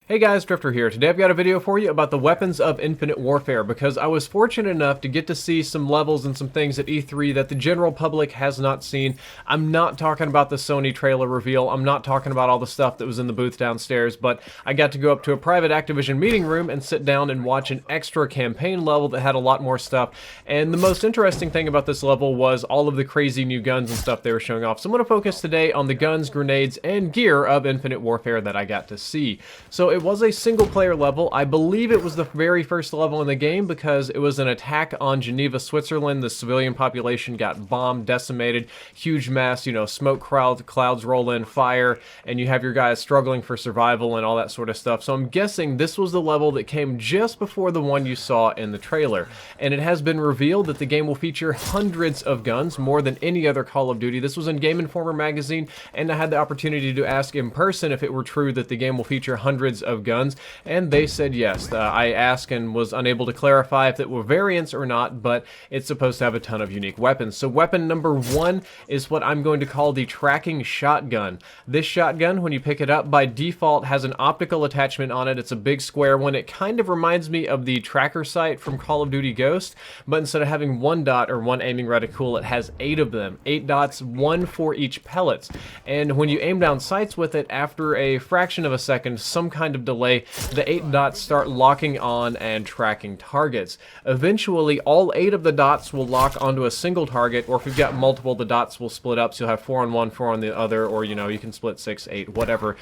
Hey guys, Drifter here. Today I've got a video for you about the weapons of Infinite Warfare because I was fortunate enough to get to see some levels and some things at E3 that the general public has not seen. I'm not talking about the Sony trailer reveal, I'm not talking about all the stuff that was in the booth downstairs, but I got to go up to a private Activision meeting room and sit down and watch an extra campaign level that had a lot more stuff. And the most interesting thing about this level was all of the crazy new guns and stuff they were showing off. So I'm going to focus today on the guns, grenades, and gear of Infinite Warfare that I got to see. So it was a single-player level. I believe it was the very first level in the game because it was an attack on Geneva, Switzerland. The civilian population got bombed, decimated, huge mess, you know, smoke clouds roll in, fire, and you have your guys struggling for survival and all that sort of stuff. So I'm guessing this was the level that came just before the one you saw in the trailer. And it has been revealed that the game will feature hundreds of guns, more than any other Call of Duty. This was in Game Informer magazine, and I had the opportunity to ask in person if it were true that the game will feature hundreds of guns, and they said yes. I asked and was unable to clarify if it were variants or not, but it's supposed to have a ton of unique weapons. So weapon number one is what I'm going to call the tracking shotgun. This shotgun, when you pick it up, by default has an optical attachment on it. It's a big square one. It kind of reminds me of the tracker sight from Call of Duty Ghost, but instead of having one dot or one aiming reticle, it has 8 of them. 8 dots, one for each pellets. And when you aim down sights with it, after a fraction of a second, some kind of delay, the 8 dots start locking on and tracking targets. Eventually, all 8 of the dots will lock onto a single target, or if you've got multiple, the dots will split up, so you'll have 4 on one, 4 on the other, or you know, you can split 6, 8, whatever.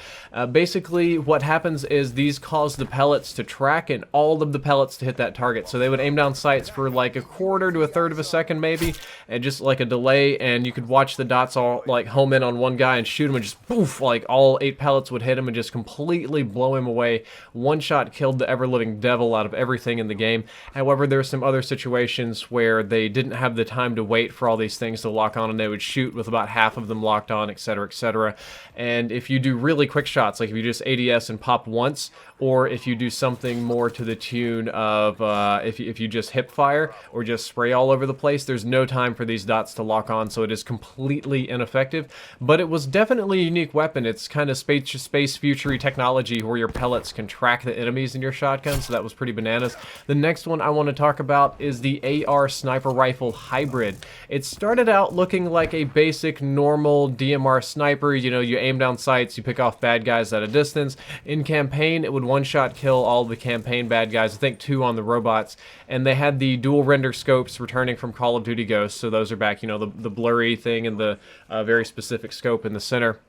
Basically, what happens is these cause the pellets to track and all of the pellets to hit that target. So they would aim down sights for like a quarter to a third of a second maybe, and just like a delay, and you could watch the dots all like home in on one guy and shoot him, and just poof, like all 8 pellets would hit him and just completely blow him away. One shot killed the ever-living devil out of everything in the game. However, there are some other situations where they didn't have the time to wait for all these things to lock on, and they would shoot with about half of them locked on, etc., etc. And if you do really quick shots, like if you just ADS and pop once, or if you do something more to the tune of if you just hip fire or just spray all over the place, there's no time for these dots to lock on, so it is completely ineffective. But it was definitely a unique weapon. It's kind of space future-y technology where your pellets can track the enemies in your shotgun, so that was pretty bananas. The next one I want to talk about is the AR sniper rifle hybrid. It started out looking like a basic normal DMR sniper. You know, you aim down sights, you pick off bad guys at a distance. In campaign, it would one-shot kill all the campaign bad guys, I think 2 on the robots, and they had the dual render scopes returning from Call of Duty Ghost, so those are back, you know, the blurry thing and the very specific scope in the center.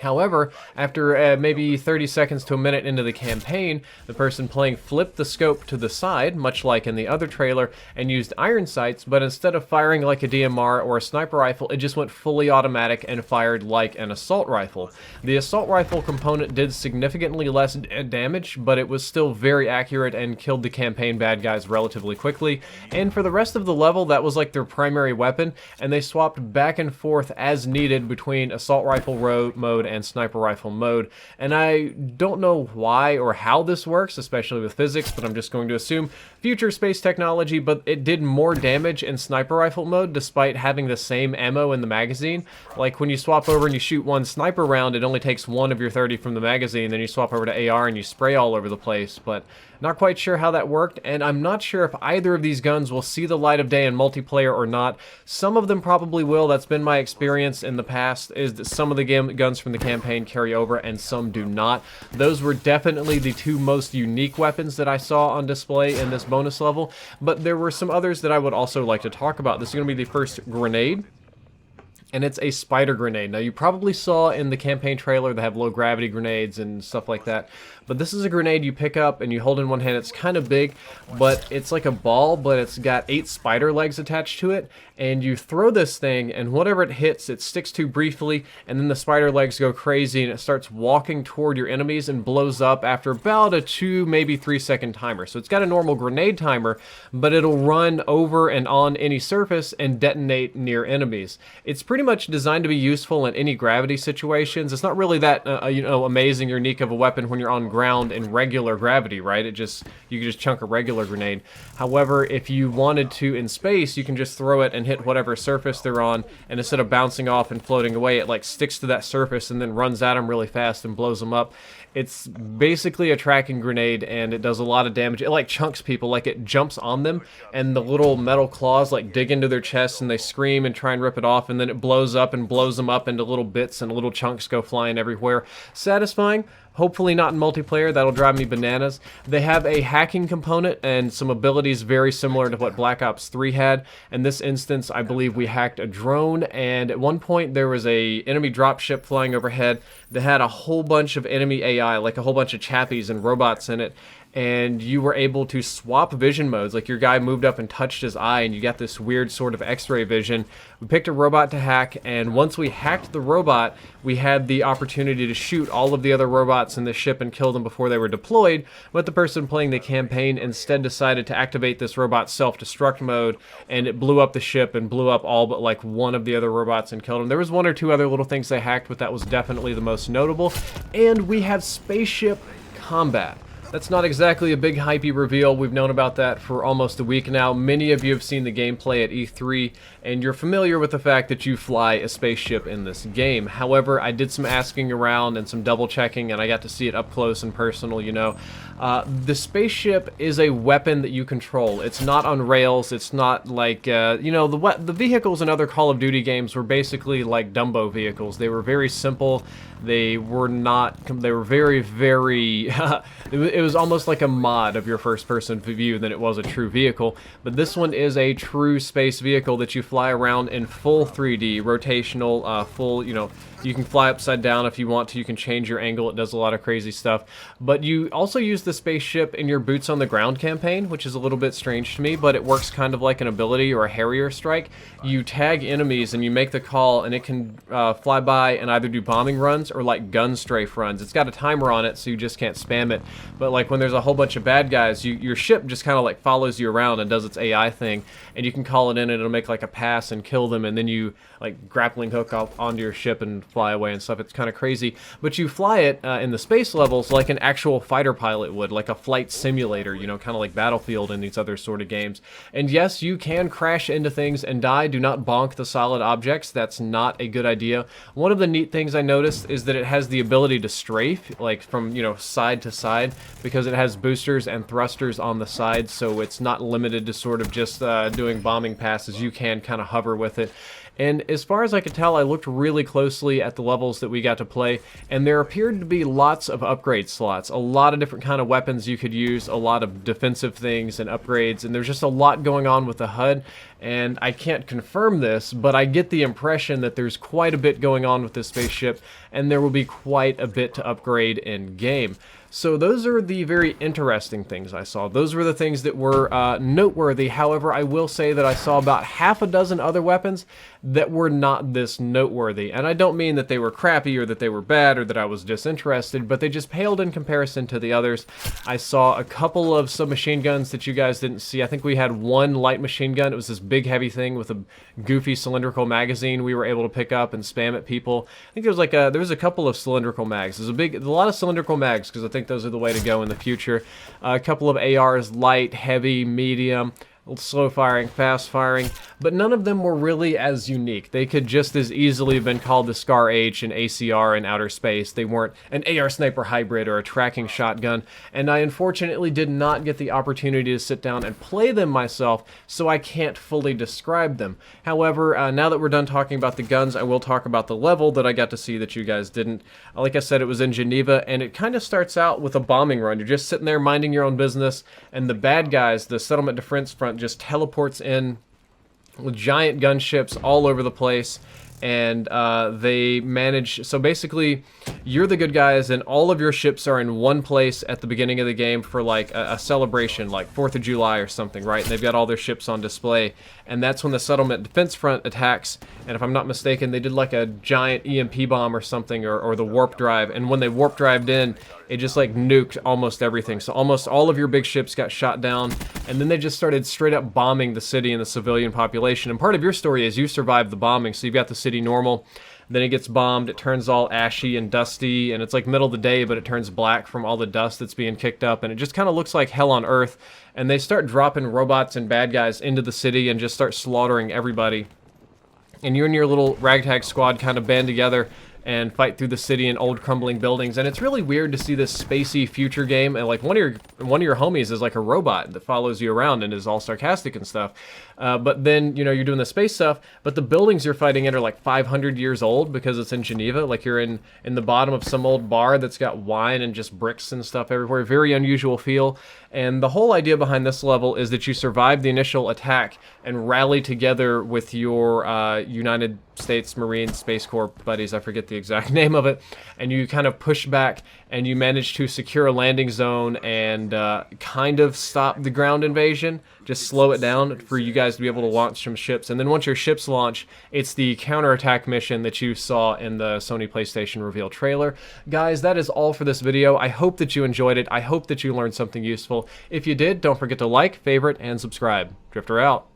However, after maybe 30 seconds to a minute into the campaign, the person playing flipped the scope to the side, much like in the other trailer, and used iron sights, but instead of firing like a DMR or a sniper rifle, it just went fully automatic and fired like an assault rifle. The assault rifle component did significantly less damage, but it was still very accurate and killed the campaign bad guys relatively quickly. And for the rest of the level, that was like their primary weapon, and they swapped back and forth as needed between assault rifle mode and sniper rifle mode. And I don't know why or how this works, especially with physics, but I'm just going to assume future space technology, but it did more damage in sniper rifle mode despite having the same ammo in the magazine. Like when you swap over and you shoot one sniper round, it only takes 1 of your 30 from the magazine, then you swap over to AR and you spray all over the place, but not quite sure how that worked, and I'm not sure if either of these guns will see the light of day in multiplayer or not. Some of them probably will. That's been my experience in the past, is that some of the guns from the campaign carry over and some do not. Those were definitely the 2 most unique weapons that I saw on display in this bonus level, but there were some others that I would also like to talk about. This is going to be the first grenade, and it's a spider grenade. Now, you probably saw in the campaign trailer they have low gravity grenades and stuff like that, but this is a grenade you pick up and you hold in one hand. It's kind of big, but it's like a ball, but it's got 8 spider legs attached to it, and you throw this thing, and whatever it hits, it sticks to briefly, and then the spider legs go crazy, and it starts walking toward your enemies and blows up after about a 2, maybe 3 second timer. So it's got a normal grenade timer, but it'll run over and on any surface and detonate near enemies. It's pretty much designed to be useful in any gravity situations. It's not really that you know, amazing or unique of a weapon when you're on ground in regular gravity, right? You can just chunk a regular grenade. However, if you wanted to in space, you can just throw it and hit whatever surface they're on, and instead of bouncing off and floating away, it like sticks to that surface and then runs at them really fast and blows them up. It's basically a tracking grenade, and it does a lot of damage. It like chunks people, like it jumps on them, and the little metal claws like dig into their chests, and they scream and try and rip it off, and then it blows up and blows them up into little bits, and little chunks go flying everywhere. Satisfying. Hopefully not in multiplayer, that'll drive me bananas. They have a hacking component and some abilities very similar to what Black Ops 3 had. In this instance, I believe we hacked a drone, and at one point there was a enemy dropship flying overhead that had a whole bunch of enemy AI, like a whole bunch of chappies and robots in it. And you were able to swap vision modes, like your guy moved up and touched his eye, and you got this weird sort of x-ray vision. We picked a robot to hack, and once we hacked the robot, we had the opportunity to shoot all of the other robots in the ship and kill them before they were deployed, but the person playing the campaign instead decided to activate this robot's self-destruct mode, and it blew up the ship and blew up all but like one of the other robots and killed them. There was one or two other little things they hacked, but that was definitely the most notable. And we have spaceship combat. That's not exactly a big hypey reveal. We've known about that for almost a week now. Many of you have seen the gameplay at E3, and you're familiar with the fact that you fly a spaceship in this game. However, I did some asking around and some double checking, and I got to see it up close and personal, you know. The spaceship is a weapon that you control. It's not on rails. It's not like, you know, the vehicles in other Call of Duty games were basically like Dumbo vehicles. They were very simple. They were very, very, it was almost like a mod of your first-person view than it was a true vehicle. But this one is a true space vehicle that you fly around in full 3D, rotational, full, you know, you can fly upside down if you want to. You can change your angle. It does a lot of crazy stuff. But you also use the spaceship in your boots on the ground campaign, which is a little bit strange to me, but it works kind of like an ability or a Harrier strike. You tag enemies and you make the call, and it can fly by and either do bombing runs or like gun strafe runs. It's got a timer on it, so you just can't spam it. But like when there's a whole bunch of bad guys, your ship just kind of like follows you around and does its AI thing, and you can call it in and it'll make like a pass and kill them, and then you like grappling hook off onto your ship and fly away and stuff. It's kind of crazy, but you fly it in the space levels like an actual fighter pilot would, like a flight simulator, you know, kind of like Battlefield and these other sort of games. And yes, you can crash into things and die. Do not bonk the solid objects. That's not a good idea. One of the neat things I noticed is that it has the ability to strafe, like from, you know, side to side, because it has boosters and thrusters on the sides, so it's not limited to sort of just doing bombing passes. You can kind of hover with it. And as far as I could tell, I looked really closely at the levels that we got to play, and there appeared to be lots of upgrade slots, a lot of different kind of weapons you could use, a lot of defensive things and upgrades, and there's just a lot going on with the HUD. And I can't confirm this, but I get the impression that there's quite a bit going on with this spaceship, and there will be quite a bit to upgrade in game. So those are the very interesting things I saw. Those were the things that were noteworthy. However, I will say that I saw about half a dozen other weapons that were not this noteworthy. And I don't mean that they were crappy or that they were bad or that I was disinterested, but they just paled in comparison to the others. I saw a couple of submachine guns that you guys didn't see. I think we had one light machine gun. It was this big heavy thing with a goofy cylindrical magazine we were able to pick up and spam at people. I think there was a couple of cylindrical mags. There's a lot of cylindrical mags because I think those are the way to go in the future. A couple of ARs, light, heavy, medium, slow firing, fast firing, but none of them were really as unique. They could just as easily have been called the Scar H and ACR in outer space. They weren't an AR sniper hybrid or a tracking shotgun, and I unfortunately did not get the opportunity to sit down and play them myself, so I can't fully describe them. However, now that we're done talking about the guns, I will talk about the level that I got to see that you guys didn't. Like I said, it was in Geneva, and it kind of starts out with a bombing run. You're just sitting there minding your own business, and the bad guys, the settlement defense front, just teleports in with giant gunships all over the place, and they manage. So basically, you're the good guys, and all of your ships are in one place at the beginning of the game for like a celebration, like 4th of July or something, right? And they've got all their ships on display, and that's when the settlement defense front attacks. And if I'm not mistaken, they did like a giant EMP bomb or something, or the warp drive. And when they warp drived in, it just like nuked almost everything. So almost all of your big ships got shot down, and then they just started straight up bombing the city and the civilian population. And part of your story is you survived the bombing, so you've got the city normal, then it gets bombed, it turns all ashy and dusty, and it's like middle of the day, but it turns black from all the dust that's being kicked up, and it just kind of looks like hell on earth. And they start dropping robots and bad guys into the city and just start slaughtering everybody. And you and your little ragtag squad kind of band together and fight through the city in old crumbling buildings. And it's really weird to see this spacey future game, and like one of your homies is like a robot that follows you around and is all sarcastic and stuff. But then, you know, you're doing the space stuff, but the buildings you're fighting in are like 500 years old because it's in Geneva. Like you're in the bottom of some old bar that's got wine and just bricks and stuff everywhere. Very unusual feel. And the whole idea behind this level is that you survive the initial attack and rally together with your United States Marine Space Corps buddies. I forget the exact name of it. And you kind of push back and you manage to secure a landing zone and kind of stop the ground invasion. Just slow it down for you guys to be able to launch some ships. And then once your ships launch, it's the counterattack mission that you saw in the Sony PlayStation reveal trailer. Guys, that is all for this video. I hope that you enjoyed it. I hope that you learned something useful. If you did, don't forget to like, favorite, and subscribe. Drifter out.